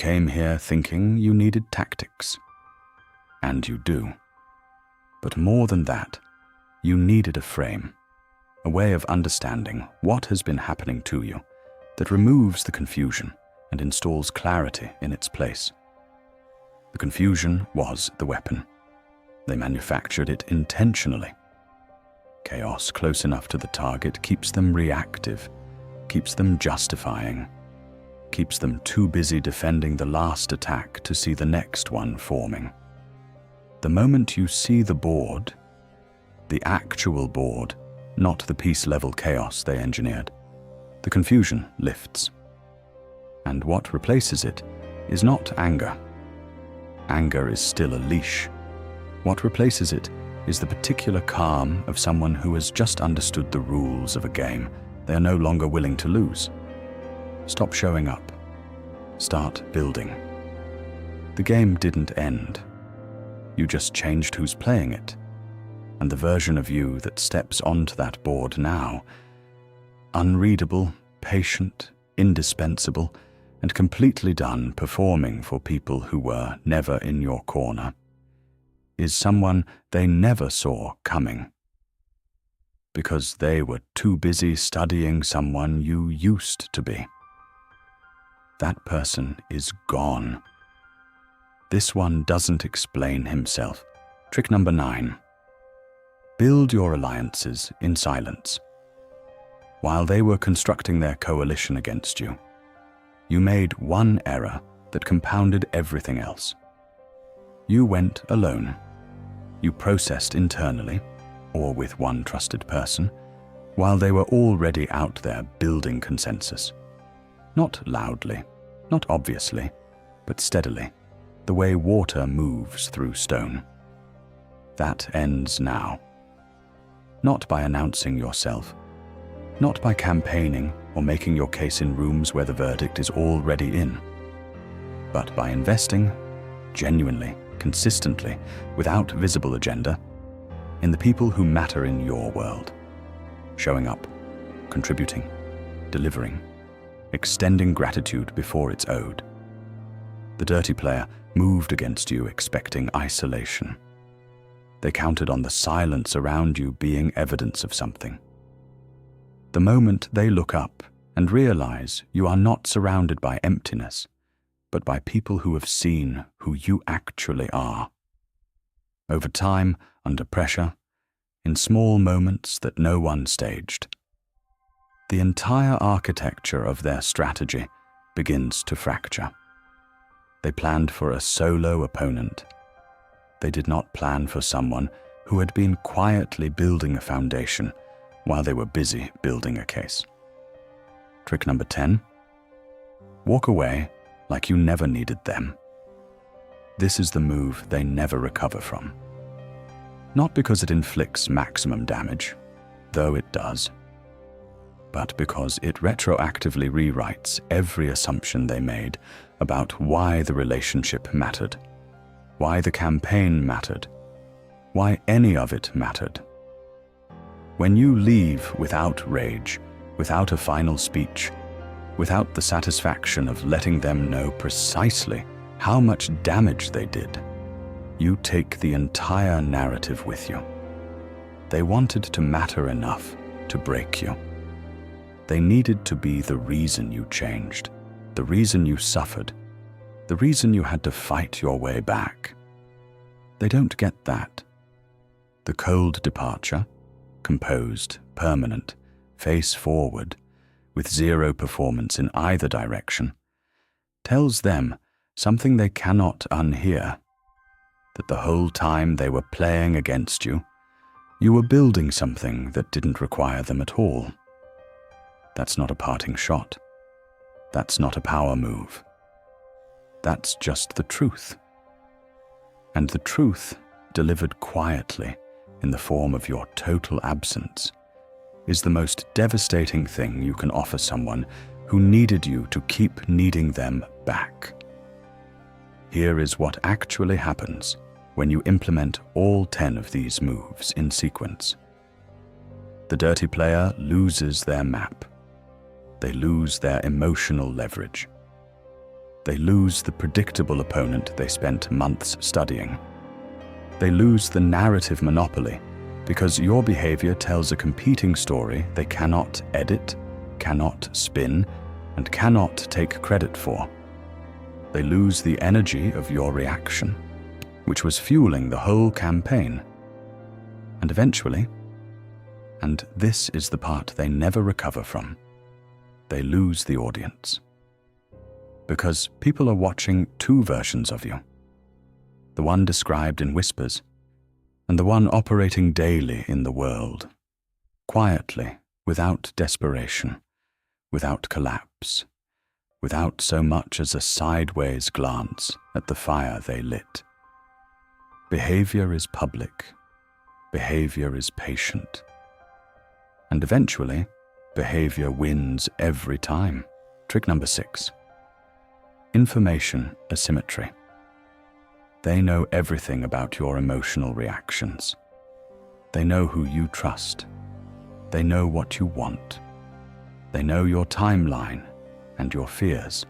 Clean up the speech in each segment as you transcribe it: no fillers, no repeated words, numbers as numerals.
came here thinking you needed tactics. And you do. But more than that, you needed a frame, a way of understanding what has been happening to you that removes the confusion and installs clarity in its place. The confusion was the weapon. They manufactured it intentionally. Chaos close enough to the target keeps them reactive, keeps them justifying, keeps them too busy defending the last attack to see the next one forming. The moment you see the board, the actual board, not the peace-level chaos they engineered, the confusion lifts. And what replaces it is not anger. Anger is still a leash. What replaces it is the particular calm of someone who has just understood the rules of a game they are no longer willing to lose. Stop showing up. Start building. The game didn't end. You just changed who's playing it. And the version of you that steps onto that board now, unreadable, patient, indispensable, and completely done performing for people who were never in your corner, is someone they never saw coming. Because they were too busy studying someone you used to be. That person is gone. This one doesn't explain himself. Trick number 9. Build your alliances in silence. While they were constructing their coalition against you, you made one error that compounded everything else. You went alone. You processed internally, or with one trusted person, while they were already out there building consensus. Not loudly, not obviously, but steadily, the way water moves through stone. That ends now. Not by announcing yourself, not by campaigning or making your case in rooms where the verdict is already in, but by investing, genuinely, consistently, without visible agenda, in the people who matter in your world. Showing up, contributing, delivering, extending gratitude before it's owed. The dirty player moved against you expecting isolation. They counted on the silence around you being evidence of something. The moment they look up and realize you are not surrounded by emptiness, but by people who have seen who you actually are. Over time, under pressure, in small moments that no one staged, the entire architecture of their strategy begins to fracture. They planned for a solo opponent. They did not plan for someone who had been quietly building a foundation while they were busy building a case. Trick number 10. Walk away like you never needed them. This is the move they never recover from. Not because it inflicts maximum damage, though it does, but because it retroactively rewrites every assumption they made about why the relationship mattered, why the campaign mattered, why any of it mattered. When you leave without rage, without a final speech, without the satisfaction of letting them know precisely how much damage they did, you take the entire narrative with you. They wanted to matter enough to break you. They needed to be the reason you changed, the reason you suffered, the reason you had to fight your way back. They don't get that. The cold departure, composed, permanent, face forward, with zero performance in either direction, tells them something they cannot unhear, that the whole time they were playing against you, you were building something that didn't require them at all. That's not a parting shot. That's not a power move. That's just the truth. And the truth, delivered quietly in the form of your total absence, is the most devastating thing you can offer someone who needed you to keep needing them back. Here is what actually happens when you implement all 10 of these moves in sequence. The dirty player loses their map. They lose their emotional leverage. They lose the predictable opponent they spent months studying. They lose the narrative monopoly because your behavior tells a competing story they cannot edit, cannot spin, and cannot take credit for. They lose the energy of your reaction, which was fueling the whole campaign. And eventually, and this is the part they never recover from, they lose the audience. Because people are watching two versions of you. The one described in whispers, and the one operating daily in the world, quietly, without desperation, without collapse, without so much as a sideways glance at the fire they lit. Behavior is public. Behavior is patient. And eventually, behavior wins every time. Trick number 6. Information asymmetry. They know everything about your emotional reactions. They know who you trust. They know what you want. They know your timeline and your fears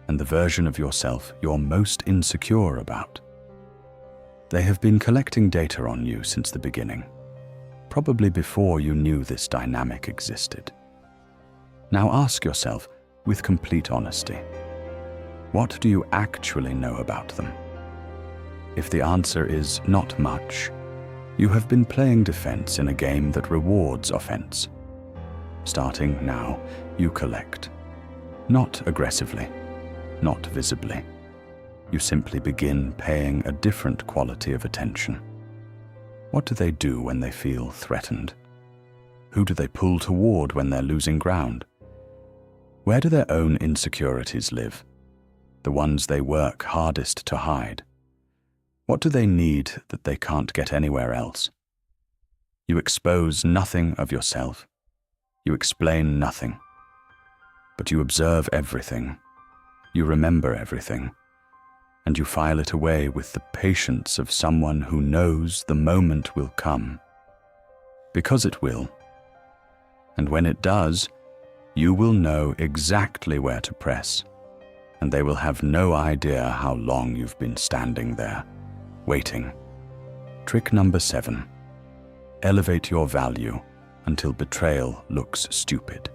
and the version of yourself you're most insecure about. They have been collecting data on you since the beginning, probably before you knew this dynamic existed. Now ask yourself with complete honesty, what do you actually know about them? If the answer is not much, you have been playing defense in a game that rewards offense. Starting now, you collect. Not aggressively, not visibly. You simply begin paying a different quality of attention. What do they do when they feel threatened? Who do they pull toward when they're losing ground? Where do their own insecurities live? The ones they work hardest to hide. What do they need that they can't get anywhere else? You expose nothing of yourself. You explain nothing. But you observe everything. You remember everything. And you file it away with the patience of someone who knows the moment will come. Because it will. And when it does, you will know exactly where to press. And they will have no idea how long you've been standing there, waiting. Trick number 7. Elevate your value until betrayal looks stupid.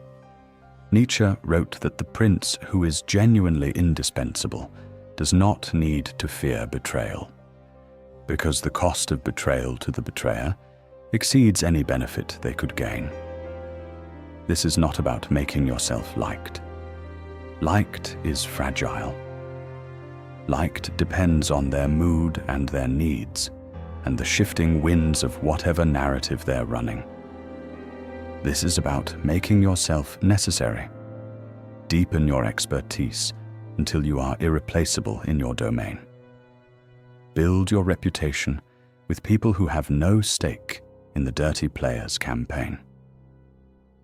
Nietzsche wrote that the prince who is genuinely indispensable does not need to fear betrayal, because the cost of betrayal to the betrayer exceeds any benefit they could gain. This is not about making yourself liked. Liked is fragile. Liked depends on their mood and their needs, and the shifting winds of whatever narrative they're running. This is about making yourself necessary. Deepen your expertise until you are irreplaceable in your domain. Build your reputation with people who have no stake in the Dirty Players campaign.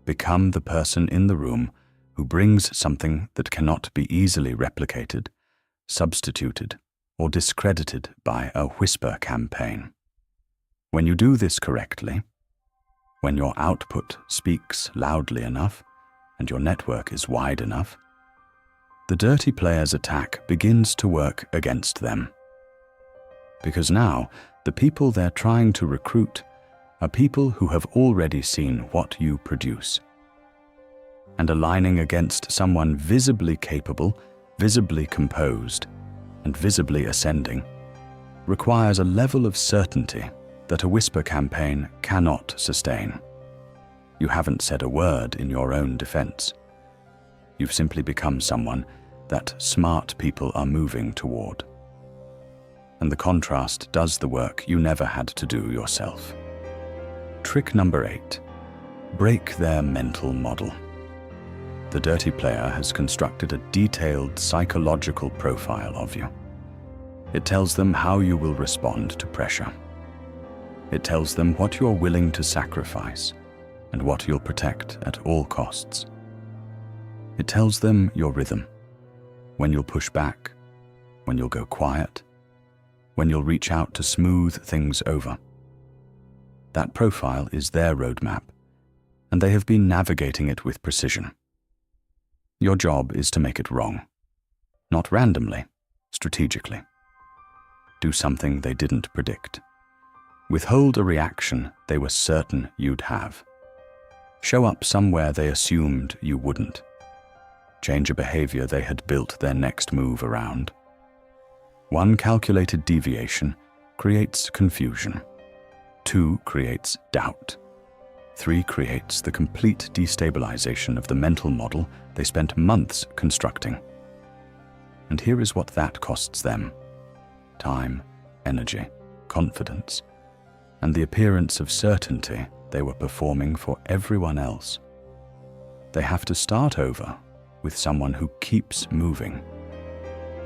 Become the person in the room who brings something that cannot be easily replicated, substituted, or discredited by a whisper campaign. When you do this correctly, when your output speaks loudly enough and your network is wide enough, the Dirty Players' attack begins to work against them. Because now, the people they're trying to recruit are people who have already seen what you produce. And aligning against someone visibly capable, visibly composed, and visibly ascending requires a level of certainty that a whisper campaign cannot sustain. You haven't said a word in your own defense. You've simply become someone that smart people are moving toward. And the contrast does the work you never had to do yourself. Trick number 8. Break their mental model. The Dirty Player has constructed a detailed psychological profile of you. It tells them how you will respond to pressure. It tells them what you're willing to sacrifice and what you'll protect at all costs. It tells them your rhythm, when you'll push back, when you'll go quiet, when you'll reach out to smooth things over. That profile is their roadmap, and they have been navigating it with precision. Your job is to make it wrong. Not randomly, strategically. Do something they didn't predict. Withhold a reaction they were certain you'd have. Show up somewhere they assumed you wouldn't. Change a behavior they had built their next move around. One calculated deviation creates confusion. 2 creates doubt. 3 creates the complete destabilization of the mental model they spent months constructing. And here is what that costs them: time, energy, confidence, and the appearance of certainty they were performing for everyone else. They have to start over with someone who keeps moving.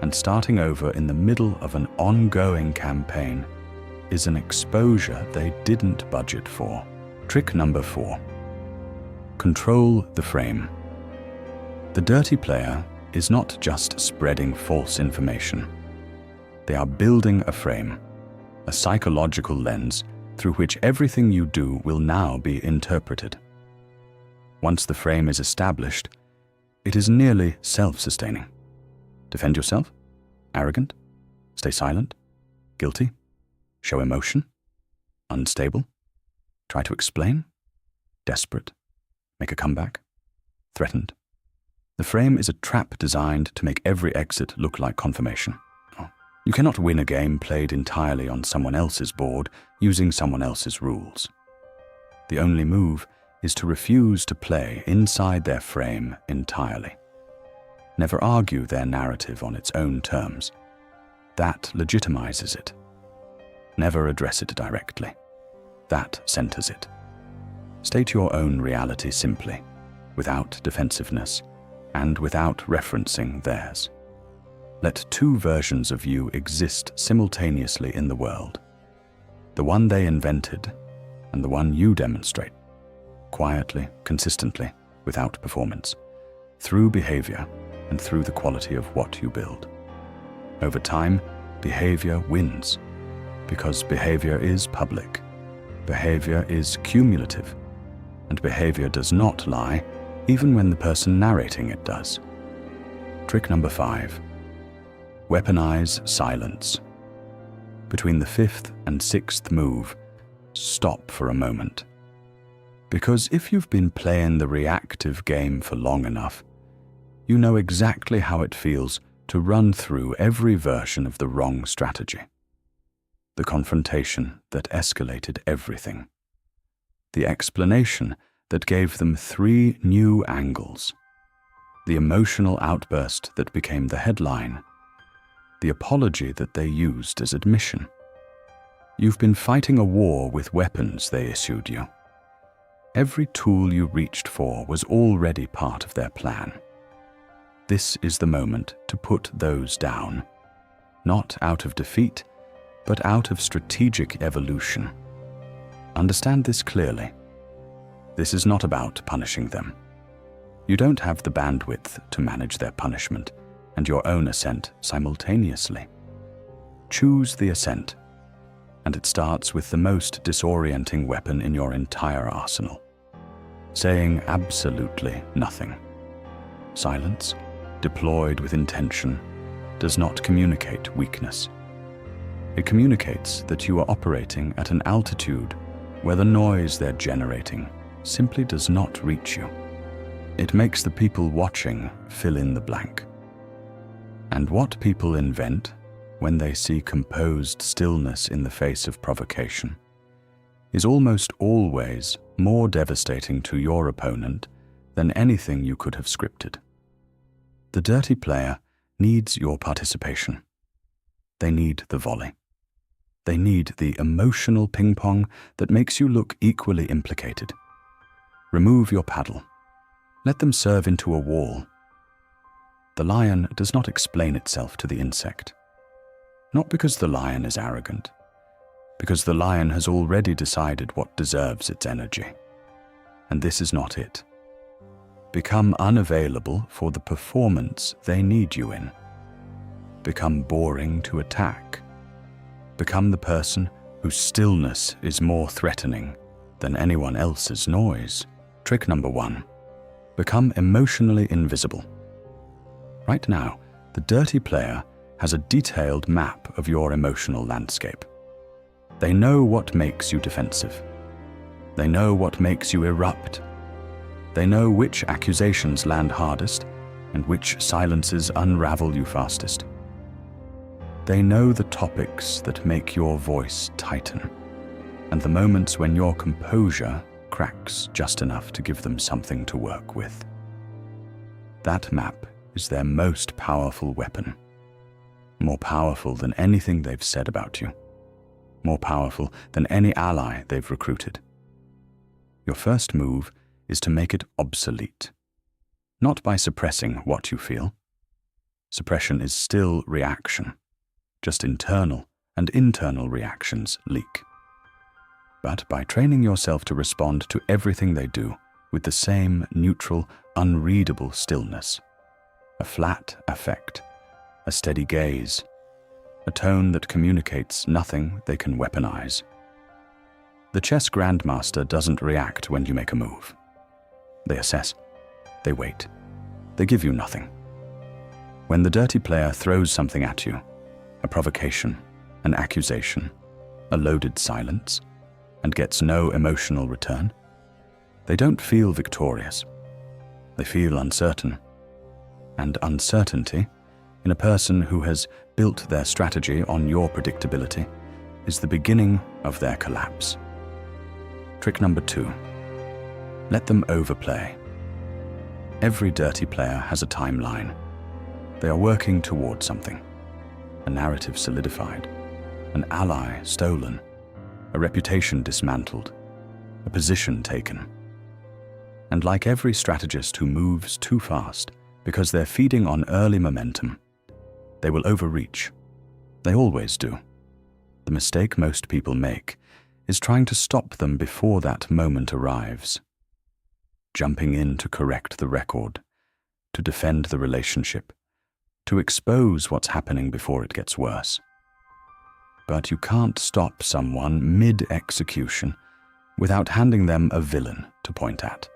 And starting over in the middle of an ongoing campaign is an exposure they didn't budget for. Trick number 4. Control the frame. The dirty player is not just spreading false information. They are building a frame, a psychological lens through which everything you do will now be interpreted. Once the frame is established, it is nearly self-sustaining. Defend yourself? Arrogant? Stay silent? Guilty? Show emotion? Unstable? Try to explain? Desperate? Make a comeback? Threatened? The frame is a trap designed to make every exit look like confirmation. You cannot win a game played entirely on someone else's board using someone else's rules. The only move is to refuse to play inside their frame entirely. Never argue their narrative on its own terms. That legitimizes it. Never address it directly. That centers it. State your own reality simply, without defensiveness, and without referencing theirs. Let 2 versions of you exist simultaneously in the world. The one they invented, and the one you demonstrate. Quietly, consistently, without performance. Through behavior, and through the quality of what you build. Over time, behavior wins, because behavior is public. Behavior is cumulative, and behavior does not lie, even when the person narrating it does. Trick number 5. Weaponize silence. Between the 5th and 6th move, stop for a moment. Because if you've been playing the reactive game for long enough, you know exactly how it feels to run through every version of the wrong strategy. The confrontation that escalated everything. The explanation that gave them 3 new angles. The emotional outburst that became the headline. The apology that they used as admission. You've been fighting a war with weapons they issued you. Every tool you reached for was already part of their plan. This is the moment to put those down, not out of defeat, but out of strategic evolution. Understand this clearly. This is not about punishing them. You don't have the bandwidth to manage their punishment and your own ascent simultaneously. Choose the ascent, and it starts with the most disorienting weapon in your entire arsenal. Saying absolutely nothing. Silence, deployed with intention, does not communicate weakness. It communicates that you are operating at an altitude where the noise they're generating simply does not reach you. It makes the people watching fill in the blank. And what people invent when they see composed stillness in the face of provocation is almost always more devastating to your opponent than anything you could have scripted. The dirty player needs your participation. They need the volley. They need the emotional ping-pong that makes you look equally implicated. Remove your paddle. Let them serve into a wall. The lion does not explain itself to the insect. Not because the lion is arrogant, because the lion has already decided what deserves its energy. And this is not it. Become unavailable for the performance they need you in. Become boring to attack. Become the person whose stillness is more threatening than anyone else's noise. Trick number 1. Become emotionally invisible. Right now, The dirty player has a detailed map of your emotional landscape. They know what makes you defensive. They know what makes you erupt. They know which accusations land hardest and which silences unravel you fastest. They know the topics that make your voice tighten, and the moments when your composure cracks just enough to give them something to work with. That map is their most powerful weapon, more powerful than anything they've said about you, more powerful than any ally they've recruited. Your first move is to make it obsolete, not by suppressing what you feel. Suppression is still reaction, just internal and internal reactions leak. But by training yourself to respond to everything they do with the same neutral, unreadable stillness, a flat affect, a steady gaze, a tone that communicates nothing they can weaponize. The chess grandmaster doesn't react when you make a move. They assess, they wait, they give you nothing. When the dirty player throws something at you, a provocation, an accusation, a loaded silence, and gets no emotional return, they don't feel victorious. They feel uncertain. And uncertainty, in a person who has built their strategy on your predictability, is the beginning of their collapse. Trick number 2. Let them overplay. Every dirty player has a timeline. They are working toward something. A narrative solidified, an ally stolen, a reputation dismantled, a position taken. And like every strategist who moves too fast because they're feeding on early momentum, they will overreach. They always do. The mistake most people make is trying to stop them before that moment arrives. Jumping in to correct the record, to defend the relationship, to expose what's happening before it gets worse. But you can't stop someone mid-execution without handing them a villain to point at.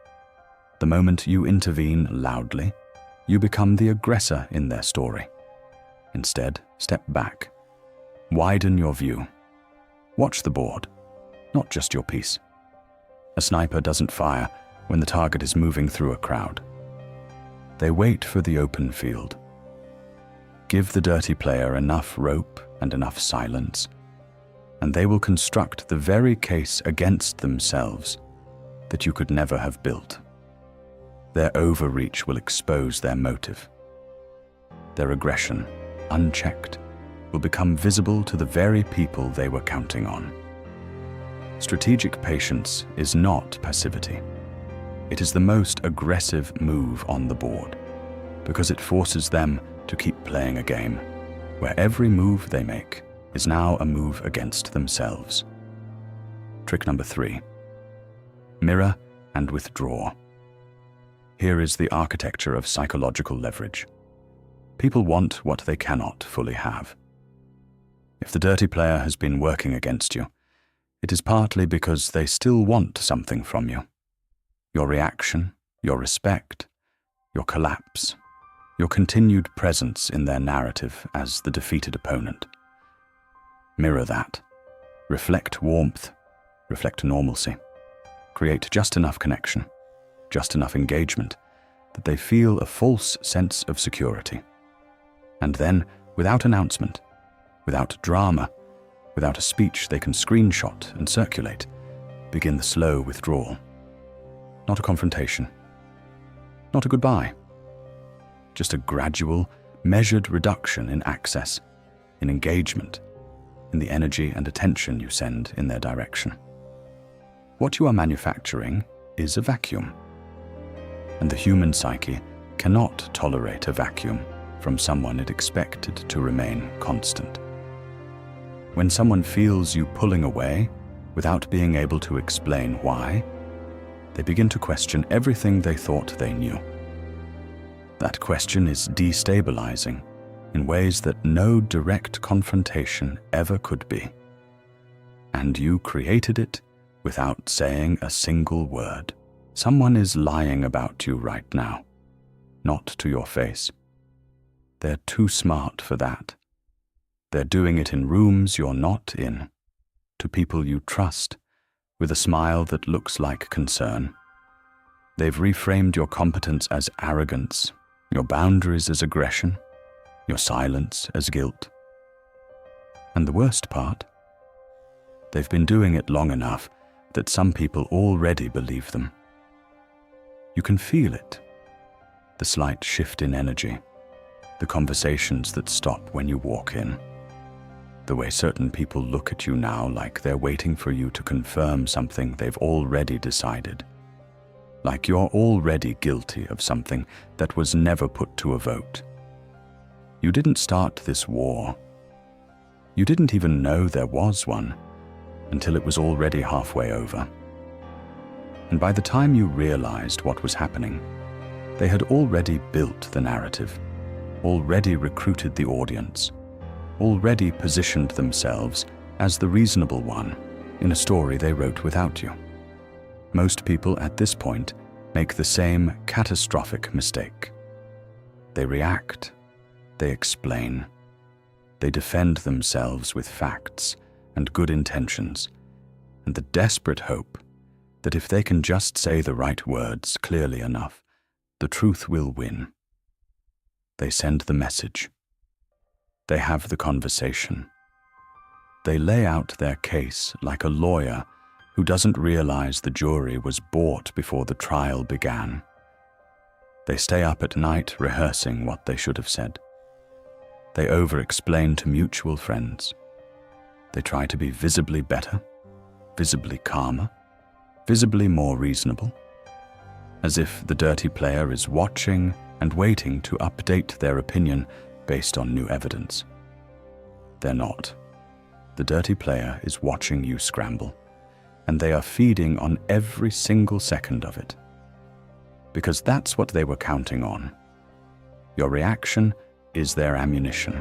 The moment you intervene loudly, you become the aggressor in their story. Instead, step back. Widen your view. Watch the board, not just your piece. A sniper doesn't fire when the target is moving through a crowd. They wait for the open field. Give the dirty player enough rope and enough silence, and they will construct the very case against themselves that you could never have built. Their overreach will expose their motive. Their aggression, unchecked, will become visible to the very people they were counting on. Strategic patience is not passivity. It is the most aggressive move on the board, because it forces them to keep playing a game where every move they make is now a move against themselves. Trick number 3. Mirror and withdraw. Here is the architecture of psychological leverage. People want what they cannot fully have. If the dirty player has been working against you, it is partly because they still want something from you. Your reaction, your respect, your collapse, your continued presence in their narrative as the defeated opponent. Mirror that. Reflect warmth, reflect normalcy. Create just enough connection, just enough engagement that they feel a false sense of security. And then, without announcement, without drama, without a speech they can screenshot and circulate, begin the slow withdrawal. Not a confrontation, not a goodbye, just a gradual, measured reduction in access, in engagement, in the energy and attention you send in their direction. What you are manufacturing is a vacuum, and the human psyche cannot tolerate a vacuum from someone it expected to remain constant. When someone feels you pulling away without being able to explain why, they begin to question everything they thought they knew. That question is destabilizing in ways that no direct confrontation ever could be. And you created it without saying a single word. Someone is lying about you right now, not to your face. They're too smart for that. They're doing it in rooms you're not in, to people you trust, with a smile that looks like concern. They've reframed your competence as arrogance, your boundaries as aggression, your silence as guilt. And the worst part? They've been doing it long enough that some people already believe them. You can feel it, the slight shift in energy, the conversations that stop when you walk in, the way certain people look at you now like they're waiting for you to confirm something they've already decided, like you're already guilty of something that was never put to a vote. You didn't start this war. You didn't even know there was one until it was already halfway over. And by the time you realized what was happening, they had already built the narrative, already recruited the audience, already positioned themselves as the reasonable one in a story they wrote without you. Most people at this point make the same catastrophic mistake. They react, they explain, they defend themselves with facts and good intentions, and the desperate hope that if they can just say the right words clearly enough, the truth will win. They send the message. They have the conversation. They lay out their case like a lawyer who doesn't realize the jury was bought before the trial began. They stay up at night rehearsing what they should have said. They over-explain to mutual friends. They try to be visibly better, visibly calmer, visibly more reasonable, as if the dirty player is watching and waiting to update their opinion based on new evidence. They're not. The dirty player is watching you scramble, and they are feeding on every single second of it. Because that's what they were counting on. Your reaction is their ammunition.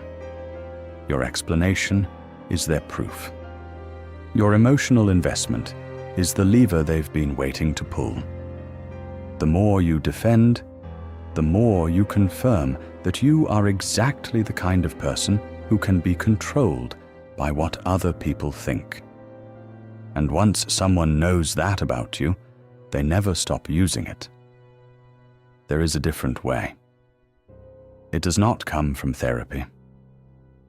Your explanation is their proof. Your emotional investment is the lever they've been waiting to pull. The more you defend, the more you confirm that you are exactly the kind of person who can be controlled by what other people think. And once someone knows that about you, they never stop using it. There is a different way. It does not come from therapy.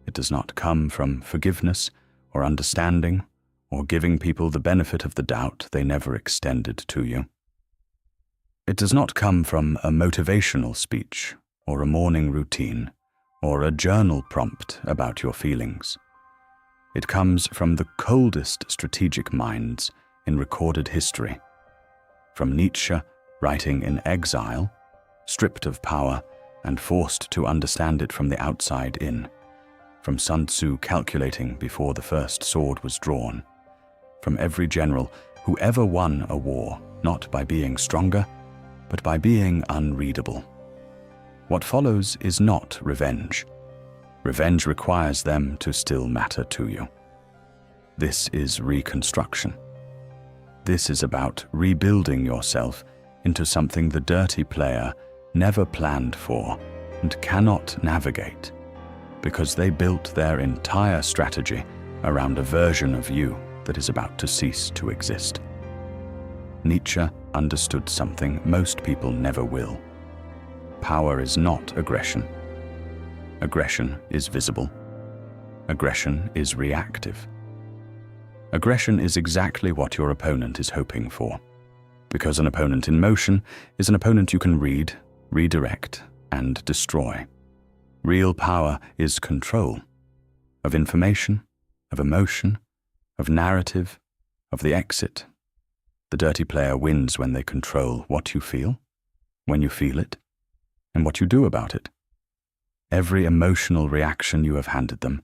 It does not come from forgiveness or understanding or giving people the benefit of the doubt they never extended to you. It does not come from a motivational speech or a morning routine or a journal prompt about your feelings. It comes from the coldest strategic minds in recorded history. From Nietzsche writing in exile, stripped of power and forced to understand it from the outside in. From Sun Tzu calculating before the first sword was drawn. From every general who ever won a war, not by being stronger, but by being unreadable. What follows is not revenge. Revenge requires them to still matter to you. This is reconstruction. This is about rebuilding yourself into something the dirty player never planned for and cannot navigate, because they built their entire strategy around a version of you that is about to cease to exist. Nietzsche understood something most people never will. Power is not aggression. Aggression is visible. Aggression is reactive. Aggression is exactly what your opponent is hoping for, because an opponent in motion is an opponent you can read, redirect, and destroy. Real power is control of information, of emotion, of narrative, of the exit. The dirty player wins when they control what you feel, when you feel it, and what you do about it. Every emotional reaction you have handed them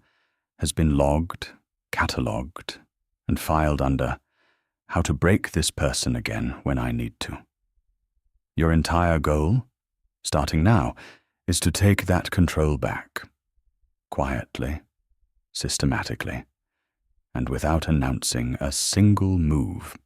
has been logged, catalogued, and filed under how to break this person again when I need to. Your entire goal, starting now, is to take that control back, quietly, systematically, and without announcing a single move.